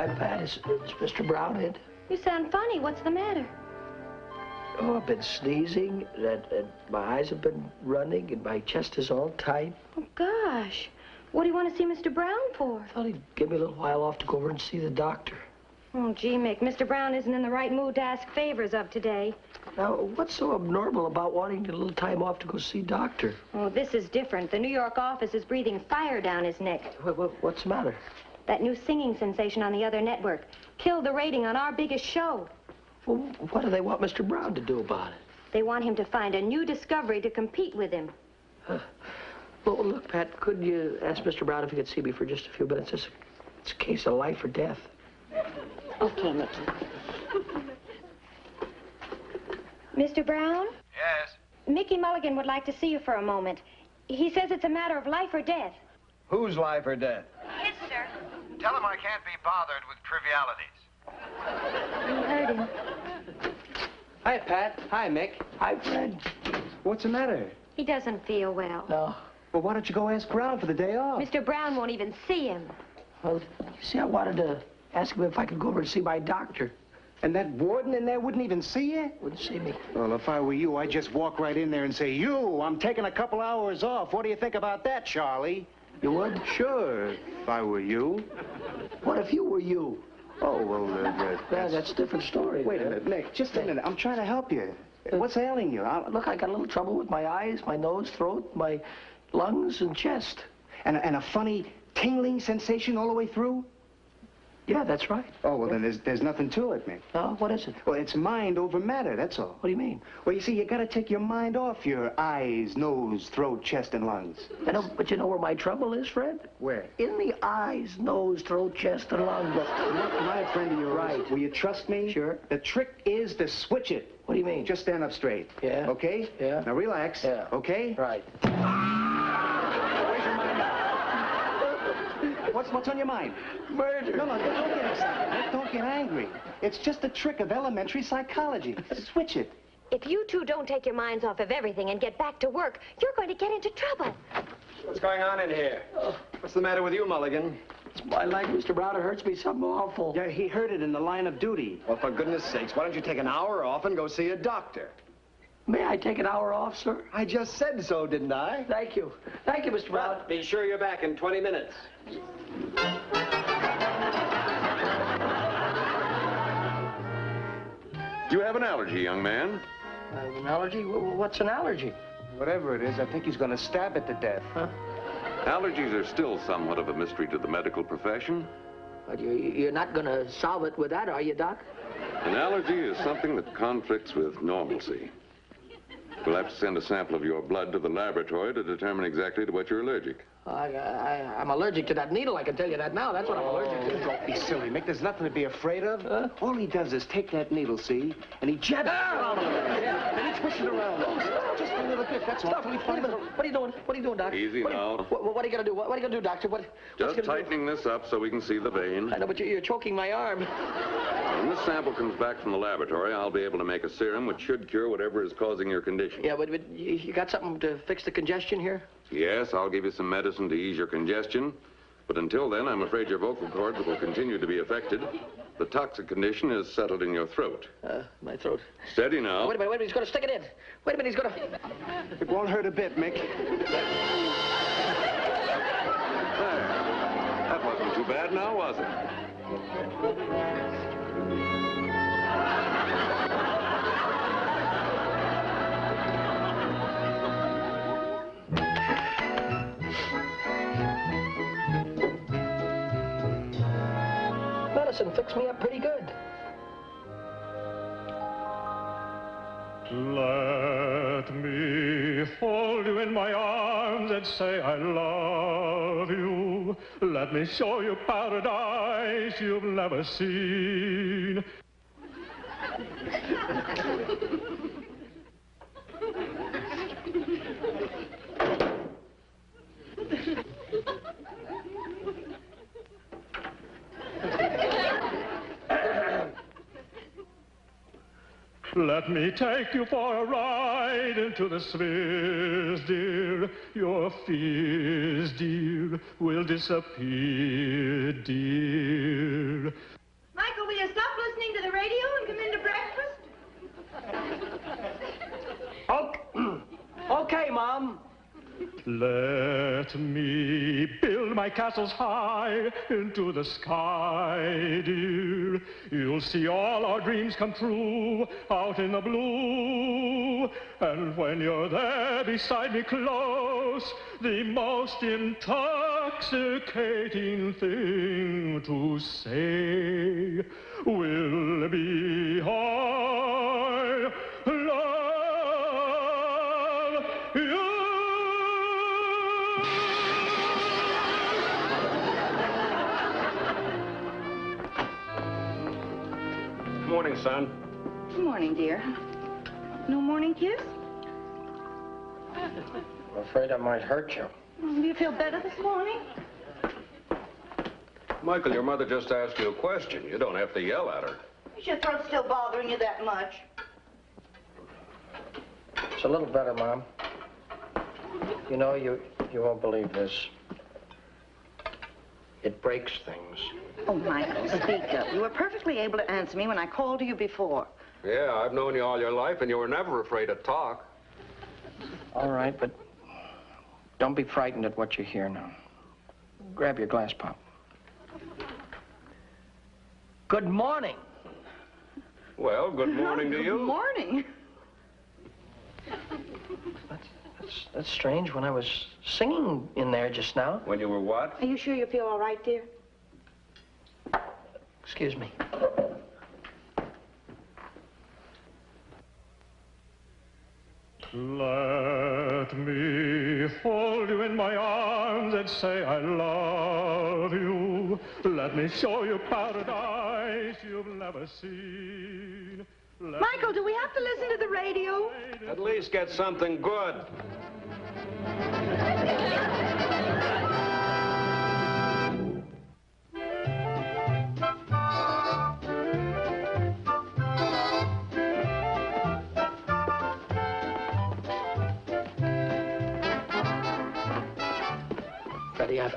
Hi, Pat. Is Mr. Brown in? You sound funny. What's the matter? Oh, I've been sneezing, and my eyes have been running, and my chest is all tight. Oh, gosh. What do you want to see Mr. Brown for? I thought he'd give me a little while off to go over and see the doctor. Oh, gee, Mick, Mr. Brown isn't in the right mood to ask favors of today. Now, what's so abnormal about wanting a little time off to go see doctor? Oh, this is different. The New York office is breathing fire down his neck. What's the matter? That new singing sensation on the other network killed the rating on our biggest show. Well, what do they want Mr. Brown to do about it? They want him to find a new discovery to compete with him. Well, look, Pat, could you ask Mr. Brown if he could see me for just a few minutes? It's a case of life or death. Okay, Mickey. Mr. Brown? Yes? Mickey Mulligan would like to see you for a moment. He says it's a matter of life or death. Whose life or death? His, sir. Tell him I can't be bothered with trivialities. You heard him. Hi, Pat. Hi, Mick. Hi, Fred. What's the matter? He doesn't feel well. No. Well, why don't you go ask Brown for the day off? Mr. Brown won't even see him. Well, you see, I wanted to ask him if I could go over and see my doctor. And that warden in there wouldn't even see you? Wouldn't see me. Well, if I were you, I'd just walk right in there and say, I'm taking a couple hours off. What do you think about that, Charlie? You would? Sure, if I were you. What if you were you? Oh, well, That's a different story. Wait a minute, Mick. Just a minute. I'm trying to help you. What's ailing you? Look, I got a little trouble with my eyes, my nose, throat, my lungs, and chest. And a funny tingling sensation all the way through? Yeah, that's right. Oh, well, then there's nothing to it, Mick. No, what is it? Well, it's mind over matter, that's all. What do you mean? Well, you see, you gotta take your mind off your eyes, nose, throat, chest, and lungs. But you know where my trouble is, Fred? Where? In the eyes, nose, throat, chest, and lungs. Look, my friend of yours. Right. Will you trust me? Sure. The trick is to switch it. What do you mean? Just stand up straight. Yeah. Okay? Yeah. Now relax. Yeah. Okay? Right. Where's your mind now? What's on your mind? Murder. No, don't get excited. Nick. Don't get angry. It's just a trick of elementary psychology. Switch it. If you two don't take your minds off of everything and get back to work, you're going to get into trouble. What's going on in here? What's the matter with you, Mulligan? It's my leg, Mr. Brown. It hurts me something awful. Yeah, he heard it in the line of duty. Well, for goodness sakes, why don't you take an hour off and go see a doctor? May I take an hour off, sir? I just said so, didn't I? Thank you. Thank you, Mr. Brown. Be sure you're back in 20 minutes. You have an allergy, young man. An allergy? What's an allergy? Whatever it is, I think he's gonna stab it to death. Huh? Allergies are still somewhat of a mystery to the medical profession. But you're not going to solve it with that, are you, Doc? An allergy is something that conflicts with normalcy. We'll have to send a sample of your blood to the laboratory to determine exactly to what you're allergic. I'm allergic to that needle, I can tell you that now. That's what I'm allergic to. Don't be silly, Mick. There's nothing to be afraid of. All he does is take that needle, see, and he jabs it around a little bit. And he twists it around. Just a little bit, that's all. Stop. Wait a minute. What are you doing? What are you doing, Doc? Easy now. What are you going to do? What are you going to do, Doctor? Just tightening this up so we can see the vein. I know, but you're choking my arm. When this sample comes back from the laboratory, I'll be able to make a serum which should cure whatever is causing your condition. Yeah, but you got something to fix the congestion here? Yes, I'll give you some medicine to ease your congestion. But until then, I'm afraid your vocal cords will continue to be affected. The toxic condition is settled in your throat. My throat. Steady now. Wait a minute. He's going to stick it in. Wait a minute, he's going to... It won't hurt a bit, Mick. There. That wasn't too bad now, was it? Medicine fixed me up pretty good. Let me hold you in my arms and say I love you. Let me show you paradise you've never seen. Let me take you for a ride into the spheres, dear. Your fears, dear, will disappear, dear. will you stop listening to the radio and come into breakfast? Okay, Mom. Let me build my castles high into the sky, dear. You'll see all our dreams come true out in the blue. And when you're there beside me close, the most intoxicating thing to say will be I love you. Morning, son. Good morning, dear. No morning kiss? I'm afraid I might hurt you. Do you feel better this morning? Michael, your mother just asked you a question. You don't have to yell at her. Is your throat still bothering you that much? It's a little better, Mom. You know, you won't believe this. It breaks things. Oh, Michael, speak up. You were perfectly able to answer me when I called to you before. Yeah, I've known you all your life, and you were never afraid to talk. All right, but don't be frightened at what you hear now. Grab your glass pop. Good morning. Well, good morning to you. Good morning. That's strange. When I was singing in there just now. When you were what? Are you sure you feel all right, dear? Excuse me. Let me hold you in my arms and say I love you. Let me show you paradise you've never seen. Michael, do we have to listen to the radio? At least get something good. Freddie, I've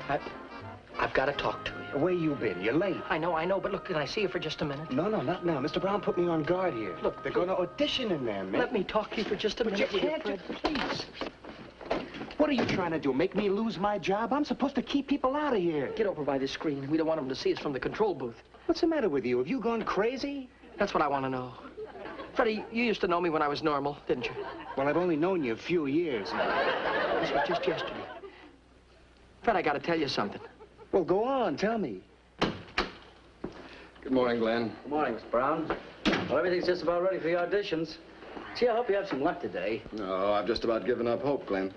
got to talk to you. Where you been? You're late. I know, but look, can I see you for just a minute? No, not now. Mr. Brown put me on guard here. Look, they're going to audition in there, man. Let me talk to you for just a minute. You can't, please. What are you trying to do? Make me lose my job? I'm supposed to keep people out of here. Get over by the screen. We don't want them to see us from the control booth. What's the matter with you? Have you gone crazy? That's what I want to know. Freddie, you used to know me when I was normal, didn't you? Well, I've only known you a few years. This was just yesterday. Fred, I got to tell you something. Well, go on. Tell me. Good morning, Glenn. Good morning, Mr. Brown. Well, everything's just about ready for the auditions. Gee, I hope you have some luck today. No, I've just about given up hope, Glenn.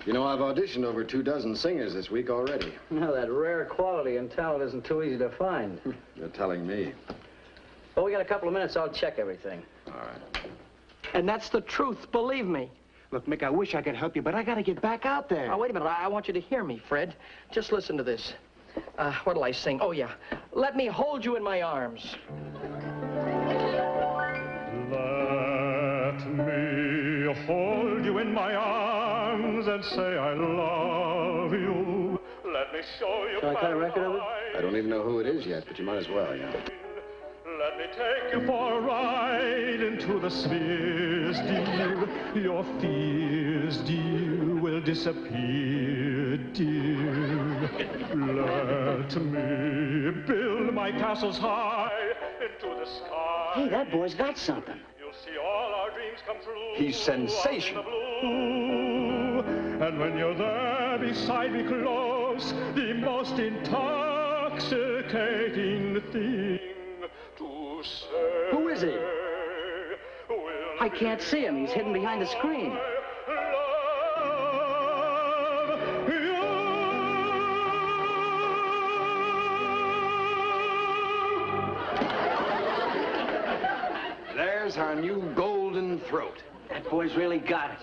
You know, I've auditioned over 24 singers this week already. Well, that rare quality and talent isn't too easy to find. You're telling me. Well, we got a couple of minutes. I'll check everything. All right. And that's the truth, believe me. Look, Mick, I wish I could help you, but I got to get back out there. Oh, wait a minute. I want you to hear me, Fred. Just listen to this. What'll I sing? Oh, yeah. Let me hold you in my arms. Let me hold you in my arms and say I love you. Let me show you. Shall I cut a record of it? I don't even know who it is yet, but you might as well, yeah. Let me take you for a ride into the spheres, dear. Your fears, dear, will disappear, dear. Let me build my castles high into the sky. Hey, that boy's got something. You'll see all our dreams come true. He's sensational. And when you're there beside me close, the most intoxicating thing to say. Who is he? I can't see him. He's hidden behind the screen. There's our new golden throat. That boy's really got it.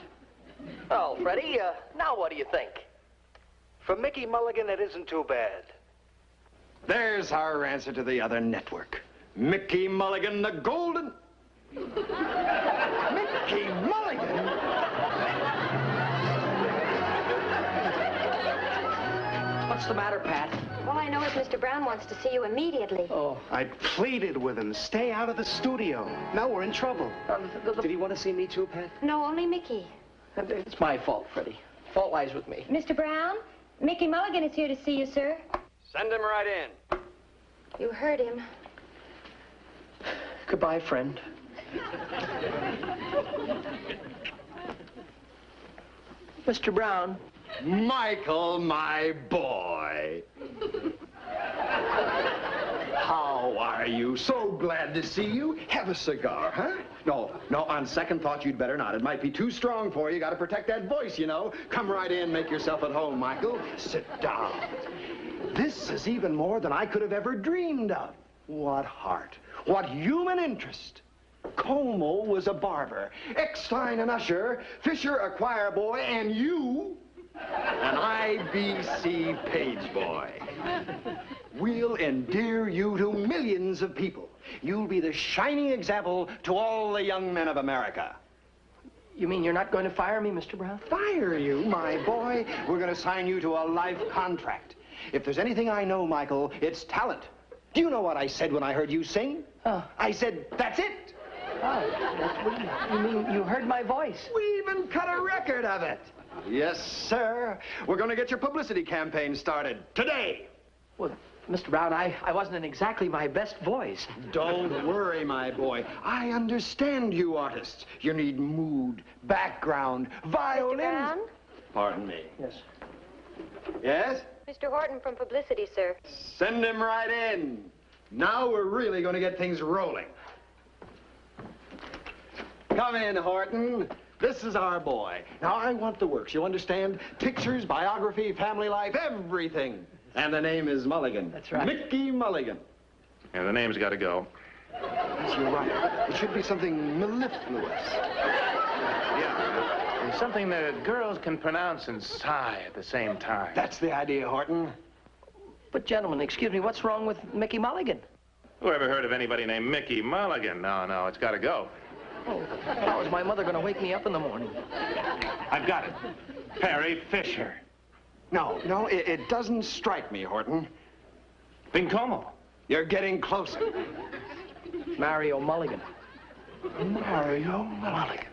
Oh, Freddie, now what do you think? For Mickey Mulligan, it isn't too bad. There's our answer to the other network. Mickey Mulligan, the golden... Mickey Mulligan? What's the matter, Pat? All I know is Mr. Brown wants to see you immediately. Oh. I pleaded with him, stay out of the studio. Now we're in trouble. Did he want to see me too, Pat? No, only Mickey. It's my fault, Freddie. Fault lies with me. Mr. Brown, Mickey Mulligan is here to see you, sir. Send him right in. You heard him. Goodbye, friend. Mr. Brown. Michael, my boy. How are you? So glad to see you. Have a cigar, huh? No, on second thought, you'd better not. It might be too strong for you. You gotta protect that voice, you know. Come right in, make yourself at home, Michael. Sit down. This is even more than I could have ever dreamed of. What heart. What human interest. Como was a barber, Eckstein an usher, Fisher a choir boy, and you an IBC page boy. We'll endear you to millions of people. You'll be the shining example to all the young men of America. You mean you're not going to fire me, Mr. Brown? Fire you, my boy? We're going to sign you to a life contract. If there's anything I know, Michael, it's talent. Do you know what I said when I heard you sing? I said, that's it. Oh, you mean you heard my voice? We even cut a record of it. Yes, sir. We're going to get your publicity campaign started today. Well, Mr. Brown, I wasn't in exactly my best voice. Don't worry, my boy. I understand you artists. You need mood, background, violins. Mr. Brown? Pardon me. Yes. Yes? Mr. Horton from publicity, sir. Send him right in. Now we're really going to get things rolling. Come in, Horton. This is our boy. Now, I want the works, you understand? Pictures, biography, family life, everything. And the name is Mulligan. That's right. Mickey Mulligan. Yeah, the name's got to go. Yes, you're right. It should be something mellifluous. Yeah, and something that girls can pronounce and sigh at the same time. That's the idea, Horton. But, gentlemen, excuse me, what's wrong with Mickey Mulligan? Who ever heard of anybody named Mickey Mulligan? No, it's got to go. Oh, how is my mother going to wake me up in the morning? I've got it. Perry Fisher. No, it doesn't strike me, Horton. Then como? You're getting closer. Mario Mulligan. Mario Mulligan.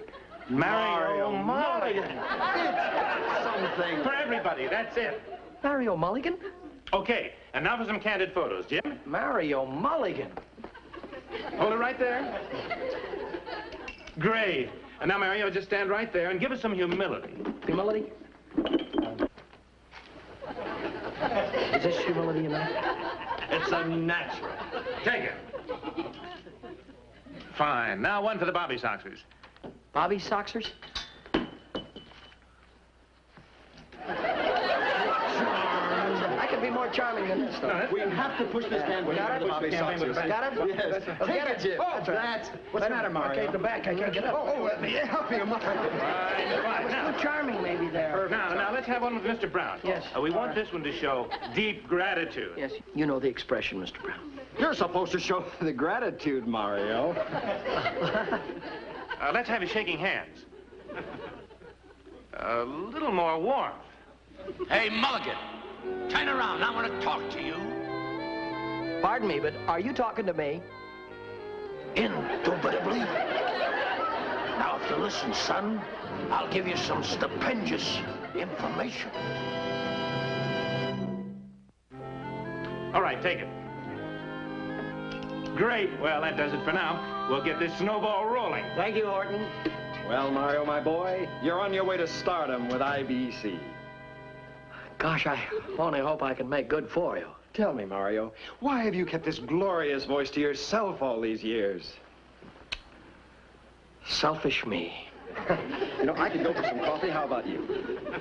Mario Mulligan. It's something. For everybody, that's it. Mario Mulligan? Okay, and now for some candid photos, Jim. Mario Mulligan. Hold it right there. Great. And now, Mario, just stand right there and give us some humility. Humility? Is this humility enough? It's a natural. Take it. Fine. Now one for the Bobby Soxers. Bobby Soxers? I could be more charming than this, though. We have to push this campaign. Got it? Bobby Soxers. Got it? Yes. Oh, Take get it, Jim. That's right. That's... What's the matter, Mario? Okay, the back. I can't get up. Let me help you, Mario. I was too charming, maybe, there. Now, let's have one with Mr. Brown. Yes. We want this one to show deep gratitude. Yes, you know the expression, Mr. Brown. You're supposed to show the gratitude, Mario. Let's have you shaking hands. A little more warmth. Hey, Mulligan, turn around. I want to talk to you. Pardon me, but are you talking to me? Indubitably. Now, if you listen, son, I'll give you some stupendous information. All right, take it. Great. Well, that does it for now. We'll get this snowball rolling. Thank you, Horton. Well, Mario, my boy, you're on your way to stardom with IBC. Gosh, I only hope I can make good for you. Tell me, Mario, why have you kept this glorious voice to yourself all these years? Selfish me. You know, I could go for some coffee. How about you?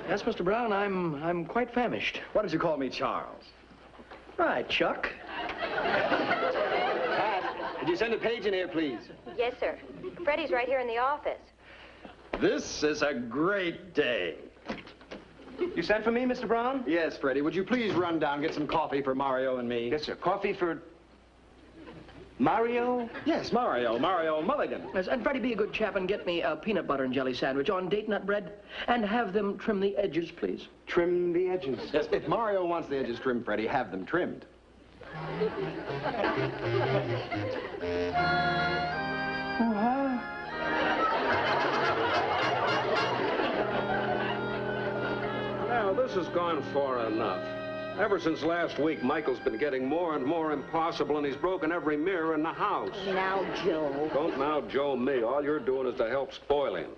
Yes, Mr. Brown, I'm quite famished. Why don't you call me Charles? Right, Chuck. Pat, could you send a page in here, please? Yes, sir. Freddie's right here in the office. This is a great day. You sent for me, Mr. Brown? Yes, Freddie. Would you please run down and get some coffee for Mario and me? Yes, sir. Coffee for... Mario? Yes, Mario Mulligan. Yes, and Freddie, be a good chap and get me a peanut butter and jelly sandwich on date nut bread, and have them trim the edges, please. Trim the edges. Yes, if Mario wants the edges trimmed, Freddie, have them trimmed. Now, this has gone far enough. Ever since last week, Michael's been getting more and more impossible, and he's broken every mirror in the house. Now, Joe. Don't now Joe me. All you're doing is to help spoil him.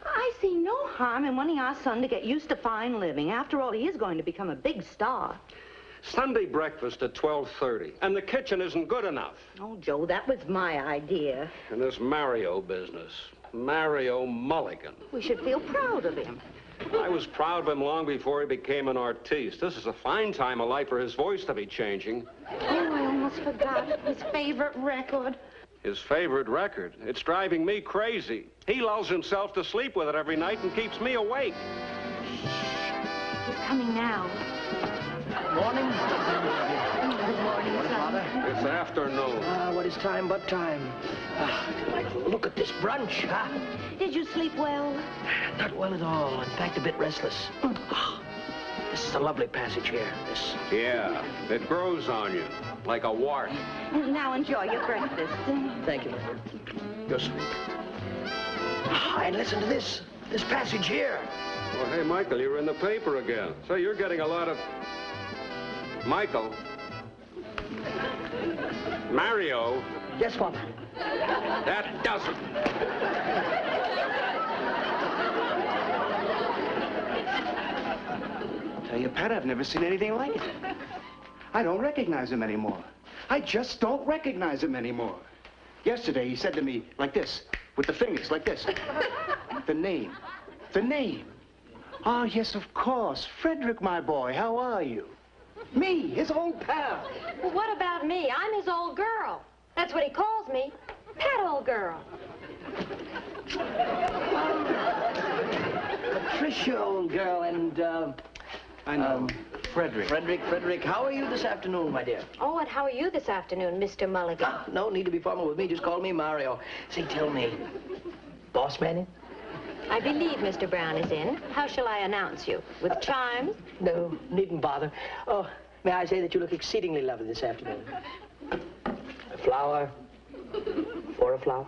I see no harm in wanting our son to get used to fine living. After all, he is going to become a big star. Sunday breakfast at 12:30, and the kitchen isn't good enough. Oh, Joe, that was my idea. And this Mario business. Mario Mulligan. We should feel proud of him. I was proud of him long before he became an artiste. This is a fine time of life for his voice to be changing. Oh, I almost forgot his favorite record. His favorite record. It's driving me crazy. He lulls himself to sleep with it every night and keeps me awake. He's coming now. Morning. Good morning, son. It's afternoon. What is time but time? Look at this brunch, huh? Did you sleep well? Not well at all. In fact, a bit restless. This is a lovely passage here. This. Yeah, it grows on you, like a wart. Now enjoy your breakfast. Thank you. You're sweet. And listen to this. This passage here. Oh, hey, Michael, you're in the paper again. So you're getting a lot of... Michael. Mario. Yes, Father. That doesn't. Tell you, Pat, I've never seen anything like it. I don't recognize him anymore. I just don't recognize him anymore. Yesterday, he said to me like this, with the fingers, like this. The name. The name. Oh, yes, of course. Frederick, my boy, how are you? Me, his old pal. Well, what about me? I'm his old girl. That's what he calls me. Pat, old girl. Patricia, old girl, and, I know. Frederick. Frederick, how are you this afternoon, my dear? Oh, and how are you this afternoon, Mr. Mulligan? No need to be formal with me. Just call me Mario. Say, tell me, boss man in? I believe Mr. Brown is in. How shall I announce you? With chimes? No, needn't bother. Oh, may I say that you look exceedingly lovely this afternoon? A flower for a flower.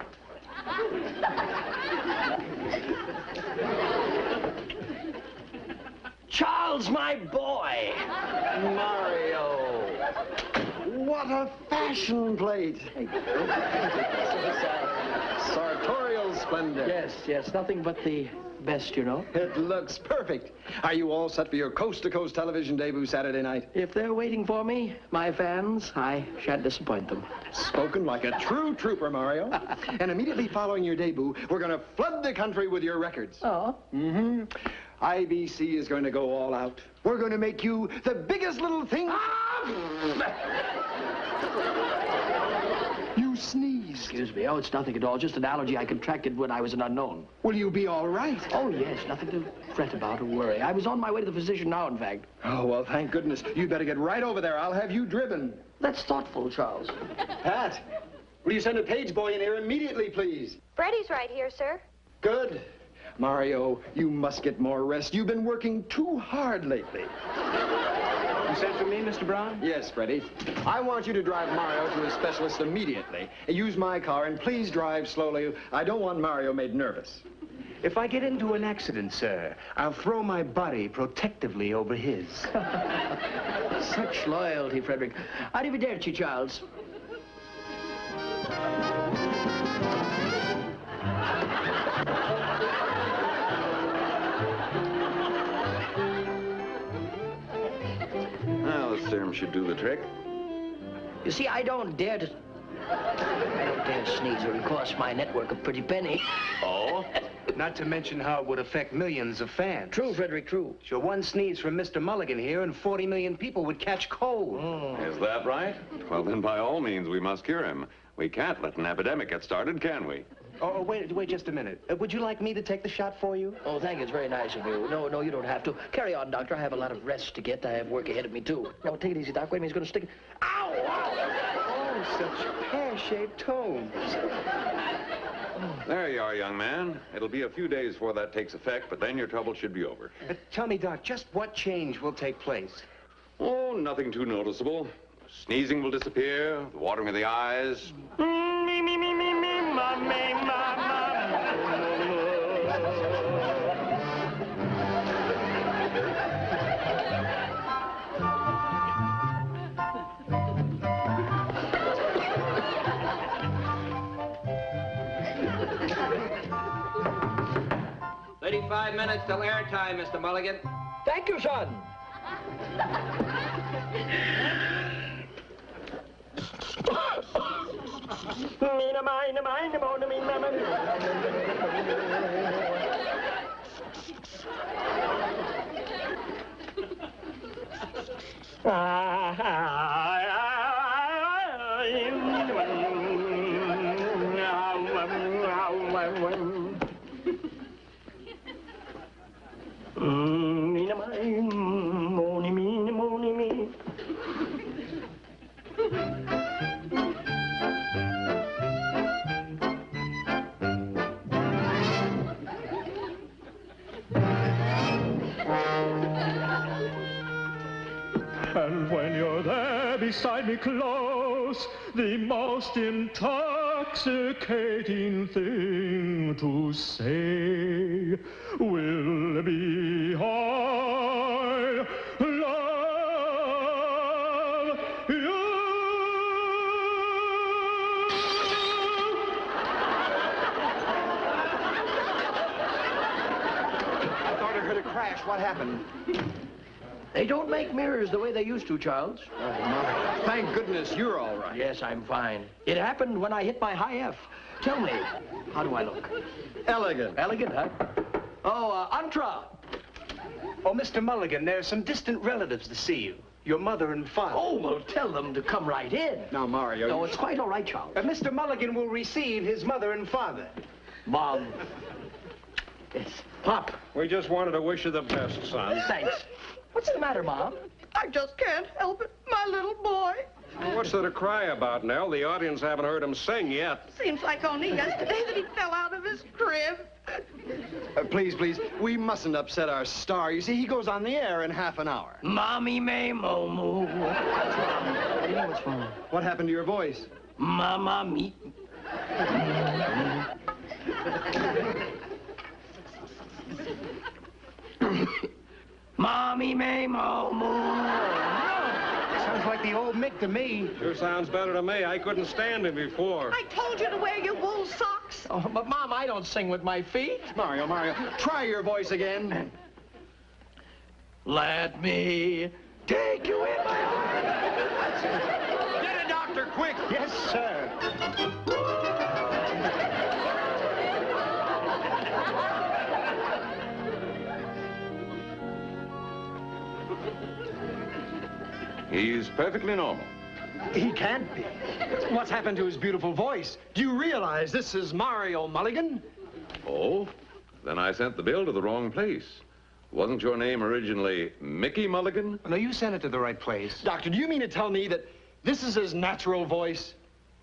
Charles, my boy! Mario. What a fashion plate. Sartorial splendor. Yes, nothing but the best, you know. It looks perfect. Are you all set for your coast-to-coast television debut Saturday night? If they're waiting for me, my fans, I shan't disappoint them. Spoken like a true trooper, Mario. And immediately following your debut, we're going to flood the country with your records. Oh? Mm-hmm. IBC is going to go all out. We're going to make you the biggest little thing... You sneezed. Excuse me. Oh, it's nothing at all. Just an allergy I contracted when I was an unknown. Will you be all right? Oh, yes. Nothing to fret about or worry. I was on my way to the physician now, in fact. Oh, well, thank goodness. You'd better get right over there. I'll have you driven. That's thoughtful, Charles. Pat, will you send a page boy in here immediately, please? Freddie's right here, sir. Good. Mario, you must get more rest. You've been working too hard lately. You sent for me, Mr. Brown? Yes, Freddie. I want you to drive Mario to a specialist immediately. Use my car, and please drive slowly. I don't want Mario made nervous. If I get into an accident, sir, I'll throw my body protectively over his. Such loyalty, Frederick. Arrivederci, Charles. Well, the serum should do the trick. You see, I don't dare sneeze, or it costs my network a pretty penny. Oh? Not to mention how it would affect millions of fans. True, Frederick, true. Sure, one sneeze from Mr. Mulligan here and 40 million people would catch cold. Is that right? Well, then by all means, we must cure him. We can't let an epidemic get started, can we? Oh, wait just a minute. Would you like me to take the shot for you? Oh, thank you. It's very nice of you. No, you don't have to. Carry on, Doctor. I have a lot of rest to get. I have work ahead of me, too. Now, take it easy, Doc. Wait a minute. He's going to stick it. Ow! Ow! Oh, such pear-shaped tones. There you are, young man. It'll be a few days before that takes effect, but then your trouble should be over. Tell me, Doc, just what change will take place? Oh, nothing too noticeable. Sneezing will disappear, the watering of the eyes. "35 minutes till airtime, Mr. Mulligan." Thank you, son. And when you're there beside me close, the most intoxicating thing to say will be I love you. I thought I heard a crash. What happened? They don't make mirrors the way they used to, Charles. Oh, my. Thank goodness you're all right. Yes, I'm fine. It happened when I hit my high F. Tell me, how do I look? Elegant. Elegant, huh? Oh, Antra. Oh, Mr. Mulligan, there are some distant relatives to see you. Your mother and father. Oh, well, tell them to come right in. Now, Mario... No, it's quite all right, Charles. Mr. Mulligan will receive his mother and father. Mom. Yes. Pop. We just wanted to wish you the best, son. Thanks. What's the matter, Mom? I just can't help it. My little boy. Well, what's there to cry about, Nell? The audience haven't heard him sing yet. Seems like only yesterday that he fell out of his crib. Please, please, we mustn't upset our star. You see, he goes on the air in half an hour. Mommy may moo. What's wrong? What do you mean what's wrong? What happened to your voice? Mama me. Mommy may moo. Sounds like the old Mick to me. Sure sounds better to me. I couldn't stand him before. I told you to wear your wool socks. Oh, but Mom, I don't sing with my feet. Mario, try your voice again. Let me take you in my arms. Get a doctor, quick! Yes, sir. He's perfectly normal. He can't be. What's happened to his beautiful voice? Do you realize this is Mario Mulligan? Oh? Then I sent the bill to the wrong place. Wasn't your name originally Mickey Mulligan? No, you sent it to the right place. Doctor, do you mean to tell me that this is his natural voice?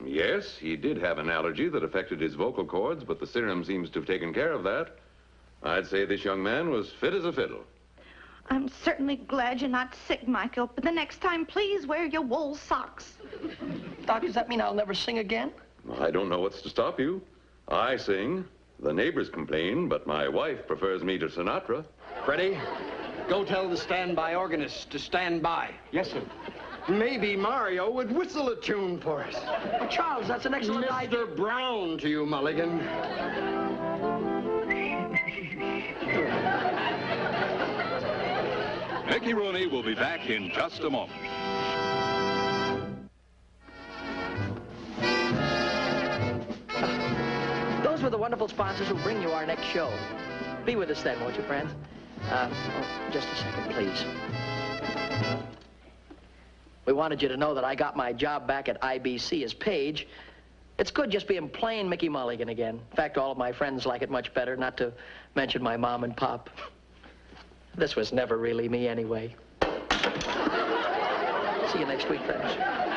Yes, he did have an allergy that affected his vocal cords, but the serum seems to have taken care of that. I'd say this young man was fit as a fiddle. I'm certainly glad you're not sick, Michael, but the next time, please wear your wool socks. Doc, does that mean I'll never sing again? I don't know what's to stop you. I sing, the neighbors complain, but my wife prefers me to Sinatra. Freddie, go tell the standby organist to stand by. Yes, sir. Maybe Mario would whistle a tune for us. But Charles, that's an excellent idea. Mr. Brown to you, Mulligan. Mickey Rooney will be back in just a moment. Those were the wonderful sponsors who bring you our next show. Be with us then, won't you, friends? Just a second, please. We wanted you to know that I got my job back at IBC as page. It's good just being plain Mickey Mulligan again. In fact, all of my friends like it much better, not to mention my mom and pop. This was never really me anyway. See you next week, friends.